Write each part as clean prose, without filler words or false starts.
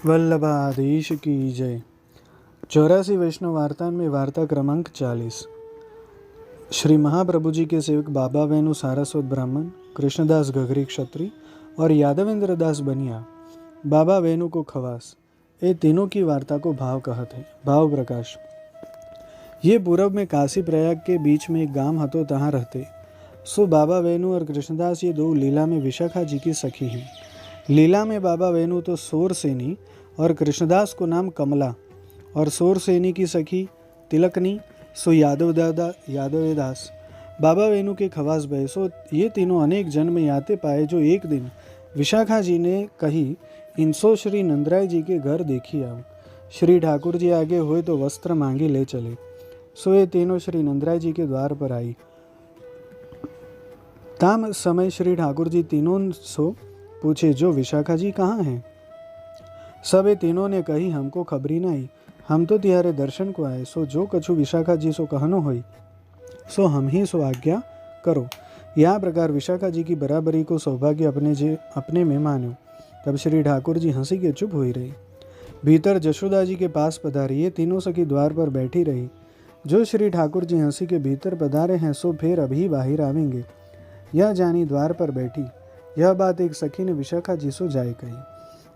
वल्लभाधीश की जय। 84 वैष्णव वार्ता में वार्ता क्रमांक 40। श्री महाप्रभु जी के सेवक बाबा वेणु सारस्वत ब्राह्मण, कृष्णदास घघरी क्षत्रिय और यादवेंद्र दास बनिया बाबा वेणु को खवास, ये तीनों की वार्ता को भाव कहते हैं। भाव प्रकाश। ये पूर्व में काशी प्रयाग के बीच में एक गांव हतो, तहाँ रहते। सो बाबा वेणु और कृष्णदास ये दो लीला में विशाखा जी की सखी हैं। लीला में बाबा वेणु तो सोरसेनी और कृष्णदास को नाम कमला, और सोरसेनी की सखी तिलकनी सो यादवदास बाबा वेणु के खवास भय। सो ये तीनों अनेक जन्म याते पाए, जो एक दिन विशाखा जी ने कही, इनसो श्री नंदराय जी के घर देखी आओ। श्री ठाकुर जी आगे हुए तो वस्त्र मांगी ले चले। सो ये तीनों श्री नंदराय जी के द्वार पर आई। ताम समय श्री ठाकुर जी तीनों सो पूछे, जो विशाखा जी कहाँ हैं? सब ये तीनों ने कही, हमको खबरी नहीं, हम तो तिहारे दर्शन को आए। सो जो कछु विशाखा जी सो कहनो होई, सो हम ही सो आज्ञा करो। यह प्रकार विशाखा जी की बराबरी को सौभाग्य अपने में मान्यो। तब श्री ठाकुर जी हंसी के चुप हुई रही। भीतर जशोदा जी के पास पधारी, ये तीनों सखी द्वार पर बैठी रही। जो श्री ठाकुर जी हंसी के भीतर पधारे हैं, सो फिर अभी बाहर आवेंगे, यह जानी द्वार पर बैठी। यह बात एक सखी ने विशाखा जी सो जाय कही।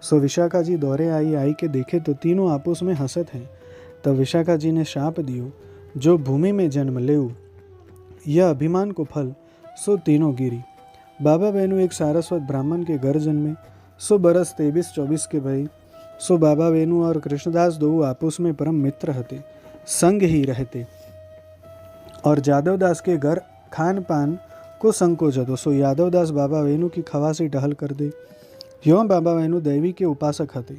सो विशाखा जी दौरे आई के देखे तो तीनों आपस में हंसत हैं। तब विशाखा जी ने शाप दियो, जो भूमि में जन्म लेऊ, यह अभिमान को फल। सो तीनों गिरी। बाबा वेणु एक सारस्वत ब्राह्मण के घर जन्मे। सो बरस 23-24 के भई। सो बाबा वेणु और कृष्णदास दो आपस में परम मित्र हते, संग ही रहते। और यादवदास के घर खान पान को संकोच હતો। सो यादवदास बाबा वेणु की खवासी टहल कर दे। यों बाबा वेणु देवी के उपासक हते,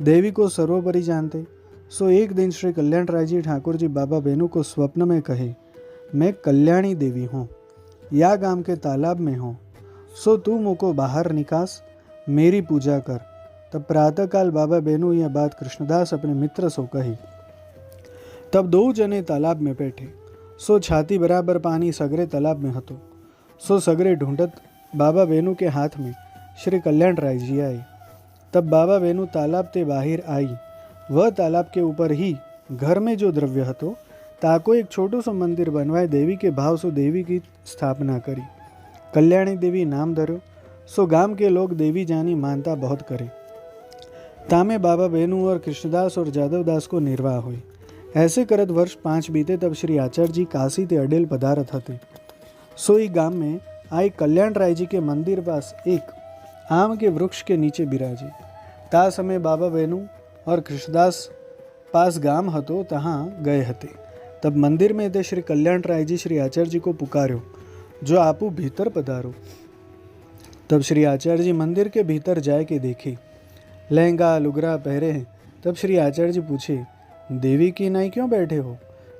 देवी को सर्वोपरि जानते। सो एक दिन श्री कल्याण राय जी ठाकुर जी बाबा वेणु को स्वप्न में कहे, मैं कल्याणी देवी हूँ, या गांव के तालाब में हूँ। सो तू मुझको बाहर निकास, मेरी पूजा कर। तब प्रातःकाल बाबा वेणु यह बात कृष्णदास अपने मित्र सो कही। तब दो जने तालाब में बैठे। सो छाती बराबर पानी सगरे तालाब में हतो। सो सगरे ढूंढत बाबा वेणु के हाथ में श्री कल्याण राय जी आए। तब बाबा वेणु तालाब ते बाहर आई। वह तालाब के ऊपर ही घर में जो द्रव्य हतो, ताको एक छोटो सो मंदिर बनवाए देवी के भाव सो देवी की स्थापना करी। कल्याणी देवी नाम धरो। सो गांव के लोग देवी जानी मानता बहुत करे। तामे बाबा वेणु और कृष्णदास और जादवदास को निर्वाह हुई। ऐसे करत वर्ष 5 बीते। तब श्री आचार्य जी काशी ते अडेल पधारत हते। सोई गांव में आई कल्याण राय जी के मंदिर पास एक आम के वृक्ष के नीचे बिराजे। ता समय बाबा वेणु और कृष्णदास पास गांव हतो, तहाँ गए हते। तब मंदिर में थे श्री कल्याण राय जी श्री आचार्य जी को पुकार्यो, जो आपू भीतर पधारो। तब श्री आचार्य जी मंदिर के भीतर जाए के देखे, लहंगा लुगरा पहरे हैं। तब श्री आचार्य जी पूछे, देवी की नाई क्यों बैठे हो?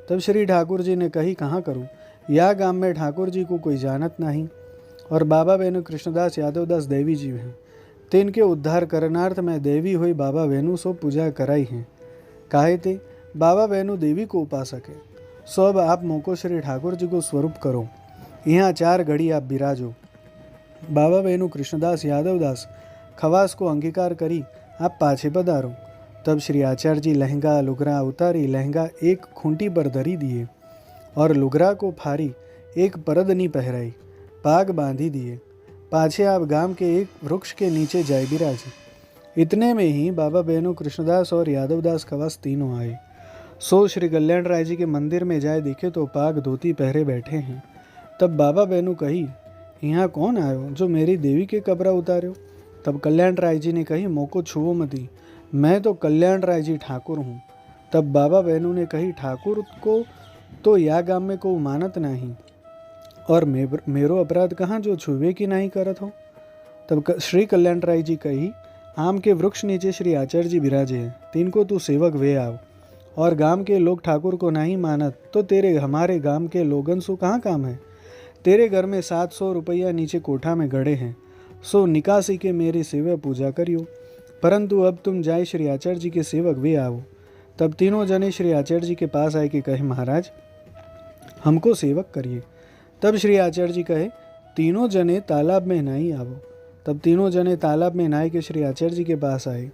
तब श्री ठाकुर जी ने कही, कहाँ करूँ, या गांव में ठाकुर जी को कोई जानत नहीं, और बाबा वेणु कृष्णदास यादवदास देवी जी हैं। तीन के उद्धार करनार्थ में देवी हुई बाबा वेणु सो पूजा कराई हैं। काहे ते बाबा वेणु देवी को उपासक है। सो अब आप मोको श्री ठाकुर जी को स्वरूप करो, यहाँ 4 घड़ी आप बिराजो। बाबा वेणु कृष्णदास यादवदास खवास को अंगीकार करी आप पाछे पधारो। तब श्री आचार्य जी लहंगा लुगरा उतारी, लहंगा एक खूंटी पर धरी दिए और लुगरा को फारी एक परदनी पहराई, पाग बांधी दिए। पाछे आप गांव के एक वृक्ष के नीचे जाए बिराजे। इतने में ही बाबा वेणु कृष्णदास और यादवदास खवास तीनों आए। सो श्री कल्याण राय जी के मंदिर में जाए देखे तो पाग धोती पहरे बैठे हैं। तब बाबा वेणु कही, यहाँ कौन आयो, जो मेरी देवी के कपड़ा उतार्यो? तब कल्याण राय जी ने कही, मोको छुओ मती, मैं तो कल्याण राय जी ठाकुर हूँ। तब बाबा वेणु ने कही, ठाकुर को तो या गांव में को मानत नहीं, और मेरो अपराध कहाँ जो छुवे की नहीं करत हो। तब श्री कल्याण राय जी कही, आम के वृक्ष नीचे श्री आचार्य जी विराजे हैं, तीन को तू सेवक वे आओ। और गांव के लोग ठाकुर को नहीं मानत, तो तेरे हमारे गांव के लोगन सो कहाँ काम है? तेरे घर में 700 रुपया नीचे कोठा में गड़े हैं, सो निकासी के मेरी सेवा पूजा करियो। परंतु अब तुम जाए श्री आचार्य जी के सेवक वे आओ। तब तीनों जने श्री आचार्य जी के पास आए कि कहे, महाराज हमको सेवक करिए। तब श्री आचार्य जी कहे, तीनों जने तालाब में नहीं आवो। तब तीनों जने तालाब में नहाए के श्री आचार्य जी के पास आए।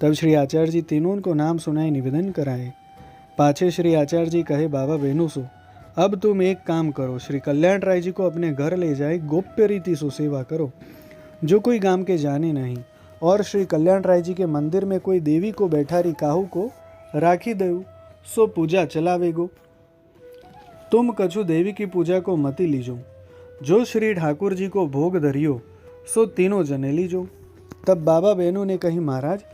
तब श्री आचार्य जी तीनों को नाम सुनाई निवेदन कराए। पाछे श्री आचार्य जी कहे, बाबा बेनू सो अब तुम एक काम करो, श्री कल्याण राय जी को अपने घर ले जाए, गोप्य रीति सो सेवा करो, जो कोई गांव के जाने नहीं। और श्री कल्याण राय जी के मंदिर में कोई देवी को बैठारी काहू को राखी देऊ, सो पूजा चलावेगो। तुम कछु देवी की पूजा को मती लीजो, जो श्री ठाकुर जी को भोग धरियो सो तीनों जने लीजो। तब बाबा बेनू ने कही, महाराज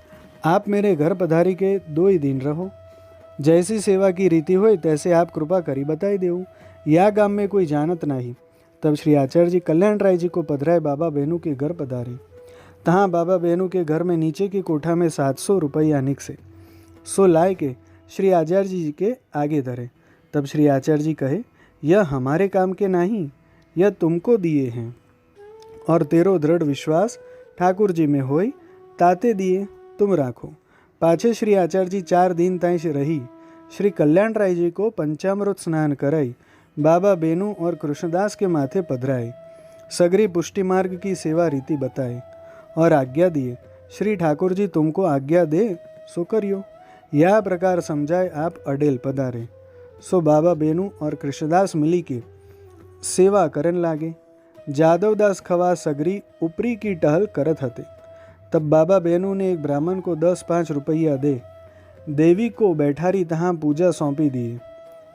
आप मेरे घर पधारी के 2 ही दिन रहो, जैसी सेवा की रीति हो तैसे आप कृपा करी बताई देऊ, या गांव में कोई जानत नहीं। तब श्री आचार्य जी कल्याण राय जी को पधराए बाबा बेनू के घर पधारे। तहाँ बाबा बेनू के घर में नीचे की कोठा में 700 रुपया निकसे, सो लाए के श्री आचार्य जी के आगे धरे। तब श्री आचार्य जी कहे, यह हमारे काम के नहीं, यह तुमको दिए हैं, और तेरो दृढ़ विश्वास ठाकुर जी में होई, ताते दिए तुम राखो। पाछे श्री आचार्य जी 4 दिन ताई रही श्री कल्याण राय जी को पंचामृत स्नान कराई, बाबा बेनू और कृष्णदास के माथे पधराए, सगरी पुष्टि मार्ग की सेवा रीति बताए और आज्ञा दिए, श्री ठाकुर जी तुमको आज्ञा दे सो करियो, यह प्रकार समझाए आप अडेल पधारे। सो बाबा बेनू और कृष्णदास मिली के सेवा करन लागे। जादवदास खवा सगरी ऊपरी की टहल करत हते। तब बाबा बेनू ने एक ब्राह्मण को 10-5 रुपया दे देवी को बैठारी तहाँ पूजा सौंपी दिए।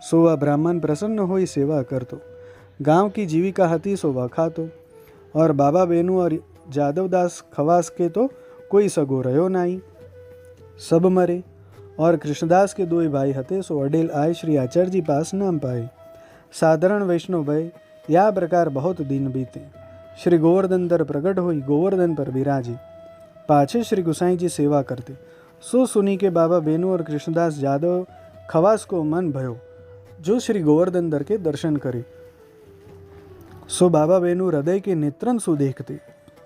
सो वह ब्राह्मण प्रसन्न होई सेवा करतो, गांव की जीविका हती सो वह खातो। और बाबा बेनू और जादवदास खवास के तो कोई सगो रहो नहीं, सब मरे। और कृष्णदास के 2 भाई हते, सो अडेल आए श्री आचार्य जी पास नाम पाए। साधारण वैष्णव भय, या प्रकार बहुत दिन बीते। श्री गोवर्धन दर प्रकट होई, गोवर्धन पर विराजे। पाछे श्री गुसाई जी सेवा करते। सो सुनी के बाबा बेनू और कृष्णदास यादव खवास को मन भयो, जो श्री गोवर्धन दर के दर्शन करे। सो बाबा बेनू हृदय के नेत्रन सु देखते,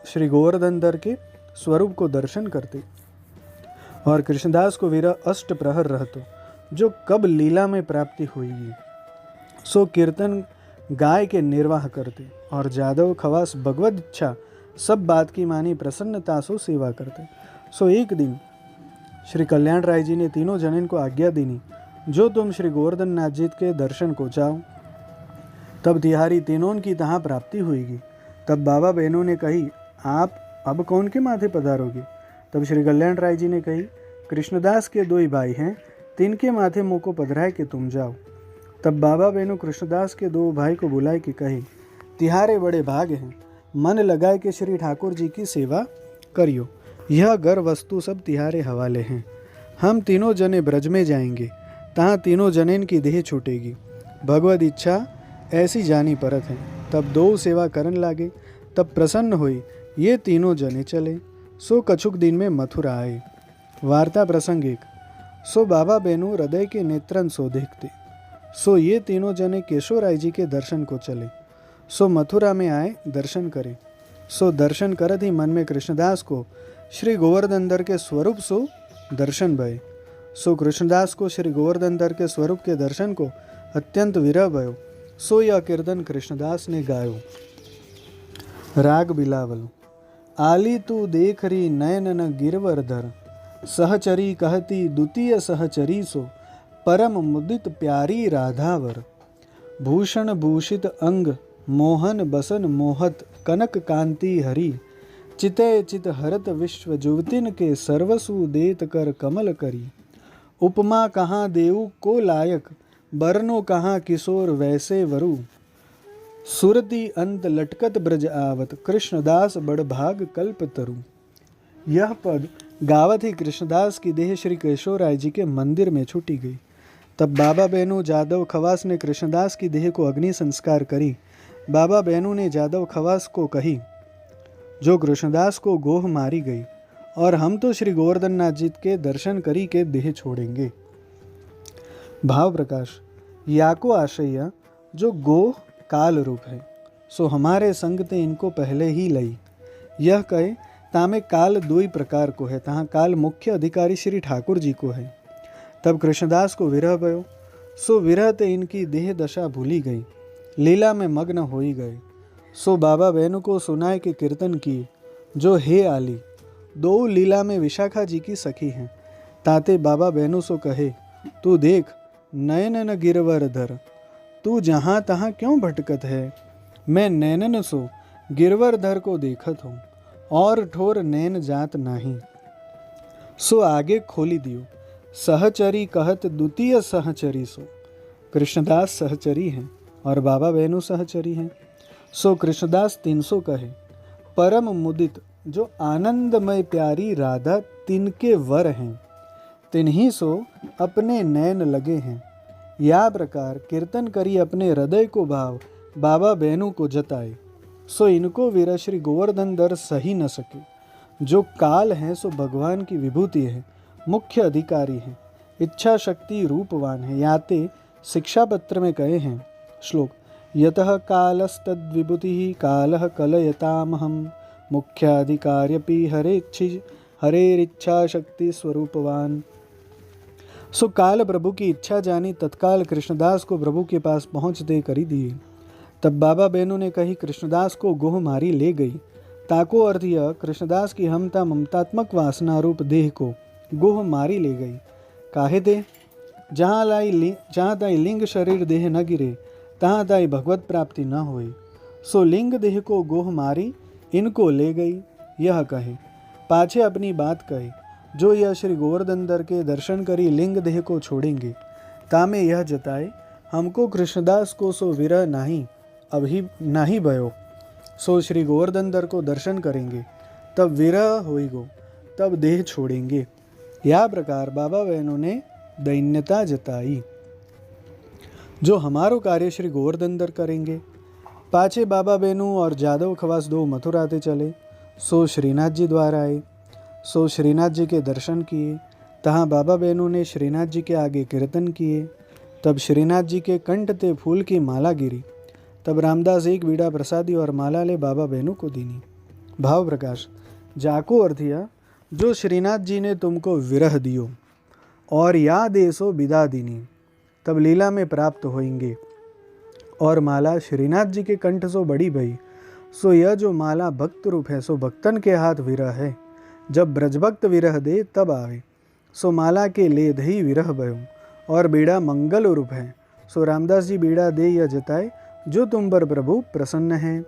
श्री गोवर्धन दर के स्वरूप को दर्शन करते। और कृष्णदास को वीरा अष्ट प्रहर रहतो, जो कब लीला में प्राप्ति हुई। सो कीर्तन गाय के निर्वाह करते, और जादव खवास भगवत इच्छा सब बात की मानी प्रसन्नता सो सेवा करते। सो एक दिन श्री कल्याण राय जी ने तीनों जनन को आज्ञा दीनी, जो तुम श्री गोवर्धन नाथ जी के दर्शन को जाओ, तब तिहारी तीनों की तहाँ प्राप्ति होगी। तब बाबा बहनों ने कही, आप अब कौन के माथे पधारोगे? तब श्री कल्याण राय जी ने कही, कृष्णदास के 2 ही भाई हैं, तिनके माथे मुँह को पधराए कि तुम जाओ। तब बाबा बहनों कृष्णदास के 2 भाई को बुलाए कि कही, तिहारे बड़े भाग हैं, मन लगाए कि श्री ठाकुर जी की सेवा करियो। यह घर वस्तु सब तिहारे हवाले हैं। हम तीनों जने ब्रज में जाएंगे, तहाँ तीनों जनेन की देह छूटेगी। भगवद इच्छा ऐसी जानी परत है। तब 2 सेवा करन लागे। तब प्रसन्न हुई, ये तीनों जने चले। सो कछुक दिन में मथुरा आए। वार्ता प्रसंग 1। सो बाबा बेनू हृदय के नेत्रन सो देखते। सो ये तीनों जने केशव राय जी के दर्शन को चले। सो मथुरा में आए, दर्शन करे। सो दर्शन करत ही मन में कृष्णदास को श्री गोवर्धन दर के स्वरूप सो दर्शन भय। सो कृष्णदास को श्री गोवर्धन दर के स्वरूप के दर्शन को अत्यंत विरह भयो। सो यह कीर्तन कृष्णदास ने गायो। राग बिलावल। आली तू देख री नयन न गिरवरधर, सहचरी कहती द्वितीय सहचरी सो, परम मुदित प्यारी राधावर। भूषण भूषित अंग मोहन बसन मोहत, कनक कांति हरि, चिते चित हरत विश्व जुवतिन के, सर्वसु देत कर कमल करी। उपमा कहाँ देऊ को लायक, बरनो कहाँ किशोर वैसे वरु। सुरति अंत लटकत ब्रज आवत, कृष्णदास बड़ भाग कल्प तरु। यह पद गावत ही कृष्णदास की देह श्री केशव राय जी के मंदिर में छूटी गई। तब बाबा बहनू जादव खवास ने कृष्णदास की देह को अग्नि संस्कार करी। बाबा बहनू ने जादव खवास को कही, जो कृष्णदास को गोह मारी गई, और हम तो श्री गोवर्धन नाथ जी के दर्शन करी के देह छोड़ेंगे। भाव प्रकाश। याको आशय जो गोह काल रूप है, सो हमारे संग ते इनको पहले ही लई। यह कहे तामे काल 2 ही प्रकार को है, तहाँ काल मुख्य अधिकारी श्री ठाकुर जी को है। तब कृष्णदास को विरह भयो। सो विरह ते इनकी देह दशा भूली गई, लीला में मग्न होई गए। सो बाबा बहनों को सुनाए के कीर्तन किए, जो हे आली दो लीला में विशाखा जी की सखी हैं। ताते बाबा बहनों सो कहे, तू देख नयन गिरवर धर, तू जहाँ तहाँ क्यों भटकत है। मैं नैनन सो गिरवरधर को देखत हूँ, और ठोर नैन जात नाही। सो आगे खोली दियो, सहचरी कहत द्वितीय सहचरी सो। कृष्णदास सहचरी हैं और बाबा बहनों सहचरी हैं। सो कृष्णदास 300 कहे, परम मुदित जो आनंदमय प्यारी राधा तिनके वर हैं, तिन्ही सो अपने नैन लगे हैं। या प्रकार कीर्तन करी अपने हृदय को भाव बाबा बहनों को जताए। सो इनको वीर श्री गोवर्धन दर सही न सके। जो काल है सो भगवान की विभूति है, मुख्य अधिकारी है, इच्छा शक्ति रूपवान है। याते शिक्षा पत्र में कहे हैं श्लोक, यतः कालस्तद विभूति कालः कलयतामहम, मुख्याधिकार्यपि हरेरिच्छा शक्ति स्वरूपवान। सो काल प्रभु की इच्छा जानी, तत्काल कृष्णदास को प्रभु के पास पहुँचते करी दिए। तब बाबा बहनों ने कही, कृष्णदास को गोह मारी ले गई। ताको अर्थ यह, कृष्णदास की हमता ममतात्मक वासना रूप देह को गोह मारी ले गई। काहे दे, जहाँ ताई लिंग शरीर देह न गिरे, तहाँ ताई भगवत प्राप्ति न होई। सो लिंग देह को गोह मारी इनको ले गई। यह कहे पाछे अपनी बात कहे, जो यह श्री गोवर्धन दर के दर्शन करी लिंग देह को छोड़ेंगे, तामे यह जताए, हमको कृष्णदास को सो विरह नाही अभी नाही भयो। सो श्री गोवर्धन दर को दर्शन करेंगे, तब विरह होइगो, तब देह छोड़ेंगे। यह प्रकार बाबा बहनों ने दैन्यता जताई। जो हमारो कार्य श्री गोवर्धन दर करेंगे। पाछे बाबा बहनों और जादव खवास दो मथुराते चले। सो श्रीनाथ जी द्वारा आए। सो श्रीनाथ जी के दर्शन किए। तहाँ बाबा बहनों ने श्रीनाथ जी के आगे कीर्तन किए। तब श्रीनाथ जी के कंठ ते फूल की माला गिरी। तब रामदास एक बीड़ा प्रसादी और माला ले बाबा बहनों को दीनी। भाव प्रकाश, जाको अर्थिया, जो श्रीनाथ जी ने तुमको विरह दियो और या देसो विदा दीनी, तब लीला में प्राप्त होएंगे। और माला श्रीनाथ जी के कंठ सो बड़ी भई। सो यह जो माला भक्त रूप है, सो भक्तन के हाथ विरह है। जब ब्रजभक्त विरह दे तब आवे। सो माला के ले दही विरह भयो, और बीड़ा मंगल रूप है। सो रामदास जी बीड़ा दे यह जताए, जो तुम पर प्रभु प्रसन्न है।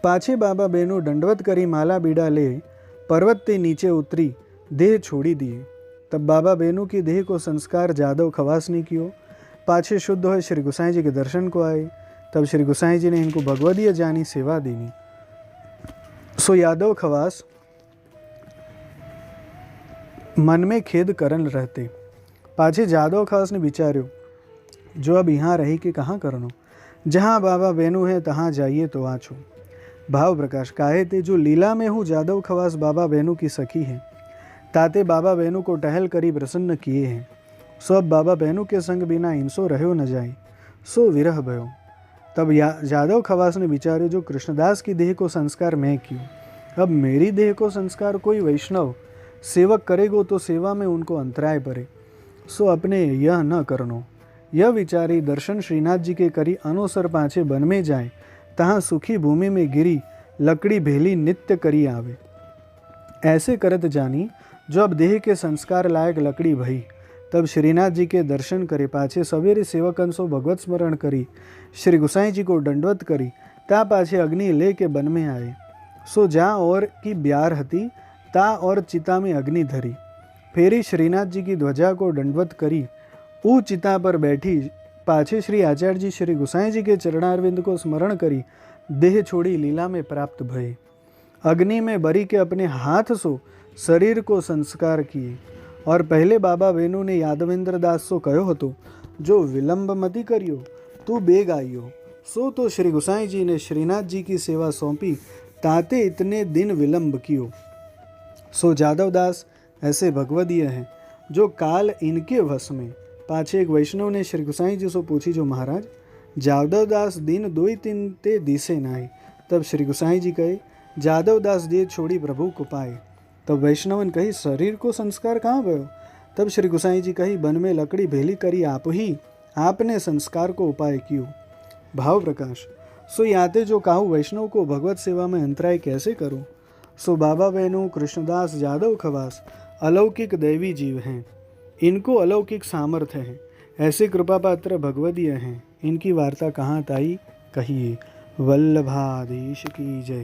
पाछे बाबा बहनों दंडवत करी माला बीड़ा ले पर्वत ते नीचे उतरी, देह छोड़ी दिए। तब बाबा बहनों की देह को संस्कार जादव खवास ने कियो। पाछे शुद्ध हो श्री गोसाई जी के दर्शन को आए। तब श्री गोसाई जी ने इनको भगवदीय जानी सेवा देनी। सो यादव खवास मन में खेद करन रहते। पाछे जादव खवास ने विचार्यो, जो अब यहाँ रही के कहाँ करनो, जहाँ बाबा बहनों है तहाँ जाइए तो आछो। भाव प्रकाश, काहे ते जो लीला में हूँ जादव खवास बाबा बहनों की सखी है, ताते बाबा बहनों को टहल करी प्रसन्न किए हैं। सो अब बाबा बहनों के संग बिना इंसो रहो न जाए, सो विरह भयो। तब जादव खवास ने विचार्यो, जो कृष्णदास की देह को संस्कार मैं क्यों, अब मेरी देह को संस्कार कोई वैष्णव सेवक करेगो तो सेवा में उनको अंतराय पड़े। सो अपने यह न करनो। यह विचारी दर्शन श्रीनाथ जी के करी अनुसर पाछे वन में जाए, तहाँ सुखी भूमि में गिरी लकड़ी भेली नित्य करी आवे। ऐसे करत जानी, जो अब देह के संस्कार लायक लकड़ी भई। तब श्रीनाथ जी के दर्शन करे। पाछे सवेरे सेवकन सो भगवत स्मरण करी, श्री गोसाई जी को दंडवत करी। ता पाछे अग्नि ले के वन में आए। सो जा और की ब्यार हती, ता और चिता में अग्नि धरी। फेरी श्रीनाथ जी की ध्वजा को दंडवत करी, ऊ चिता पर बैठी। पाछे श्री आचार्य जी श्री गोसाई जी के चरणारविंद को स्मरण करी, देह छोड़ी लीला में प्राप्त भये। अग्नि में बरी के अपने हाथ सो शरीर को संस्कार किए। और पहले बाबा बहनों ने यादवेंद्र दास सो कहो हतो, जो विलंब मति करियो, तू बेग आइयो। सो तो श्री गोसाई जी ने श्रीनाथ जी की सेवा सौंपी, ताते इतने दिन विलंब कियो। सो जादव दास ऐसे भगवदीय हैं, जो काल इनके वश में। पाछे एक वैष्णव ने श्री गोसाई जी से पूछी, जो महाराज जादव दास दिन 2-3 ते दिसे नाई। तब श्री गोसाई जी कहे, जादव दास देह छोड़ी प्रभु को पाए। तब वैष्णवन कही, शरीर को संस्कार कहाँ भयो। तब श्री गोसाई जी कही, वन में लकड़ी भेली करी आप ही, आपने संस्कार को उपाय कियो। भाव प्रकाश, सो याते जो काहू वैष्णव को भगवत सेवा में अंतराय कैसे करूँ। सो बाबा बहनों कृष्णदास जादव खवास अलौकिक दैवी जीव हैं। इनको अलौकिक सामर्थ्य है। ऐसे कृपा पात्र भगवदीय हैं। इनकी वार्ता कहाँ ताई कहिए। वल्लभाधीश की जय।